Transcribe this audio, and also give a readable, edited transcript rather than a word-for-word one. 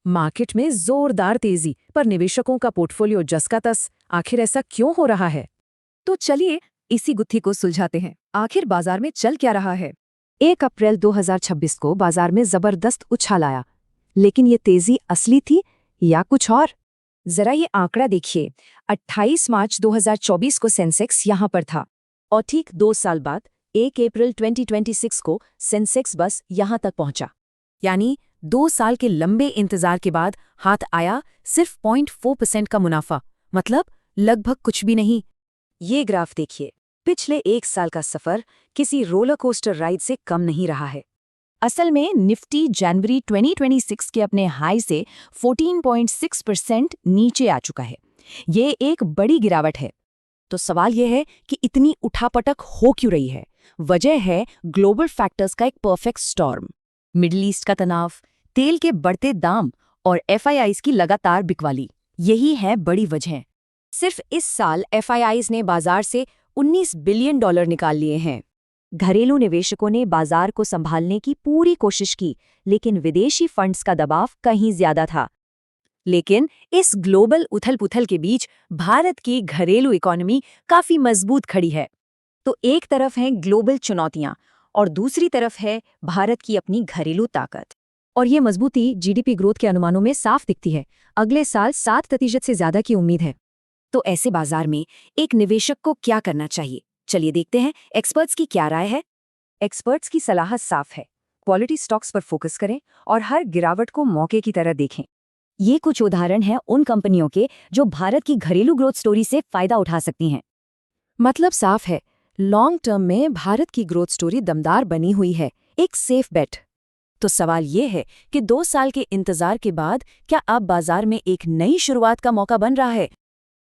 Market में जोरदार तेजी पर निवेशकों का पोर्टफोलियो जस का तस। आखिर ऐसा क्यों हो रहा है? तो चलिए इसी गुत्थी को सुलझाते हैं। आखिर बाजार में चल क्या रहा है? 1 अप्रैल 2026 को बाजार में जबरदस्त उछाल आया, लेकिन ये तेजी असली थी या कुछ और? जरा ये आंकड़ा देखिए। 28 मार्च 2024 को सेंसेक्स यहां पर था और ठीक 2 साल बाद 1 अप्रैल 2026 को सेंसेक्स बस यहां तक पहुंचा। यानी 2 साल के लंबे इंतजार के बाद हाथ आया सिर्फ 0.4% का मुनाफा, मतलब लगभग कुछ भी नहीं। ये ग्राफ देखिए, पिछले 1 साल का सफर किसी रोलर कोस्टर राइड से कम नहीं रहा है। असल में निफ्टी जनवरी 2026 के अपने हाई से 14.6% नीचे आ चुका है। ये एक बड़ी गिरावट है। तो सवाल यह है कि इतनी उठापटक हो क्यों रही है? वजह है ग्लोबल फैक्टर्स का एक परफेक्ट स्टॉर्म। मिडिल ईस्ट का तनाव, तेल के बढ़ते दाम और एफआईआईज की लगातार बिकवाली, यही है बड़ी वजह। सिर्फ इस साल एफआईआईज ने बाजार से $19 बिलियन निकाल लिए हैं। घरेलू निवेशकों ने बाजार को संभालने की पूरी कोशिश की, लेकिन विदेशी फंड्स का दबाव कहीं ज्यादा था। लेकिन इस ग्लोबल उथल-पुथल के बीच भारत की घरेलू इकोनॉमी काफी मजबूत खड़ी है। तो एक तरफ हैं ग्लोबल चुनौतियां और दूसरी तरफ है भारत की अपनी घरेलू ताकत। और ये मजबूती जीडीपी ग्रोथ के अनुमानों में साफ दिखती है। अगले साल 7% से ज्यादा की उम्मीद है। तो ऐसे बाजार में एक निवेशक को क्या करना चाहिए? चलिए देखते हैं एक्सपर्ट्स की क्या राय है। एक्सपर्ट्स की सलाह साफ है, क्वालिटी स्टॉक्स पर फोकस करें और हर गिरावट को मौके की तरह देखें। ये कुछ उदाहरण हैं उन कंपनियों के जो भारत की घरेलू ग्रोथ स्टोरी से फायदा उठा सकती हैं। मतलब साफ है, लॉन्ग टर्म में भारत की ग्रोथ स्टोरी दमदार बनी हुई है, एक सेफ बेट। तो सवाल ये है कि 2 साल के इंतजार के बाद क्या अब बाजार में एक नई शुरुआत का मौका बन रहा है?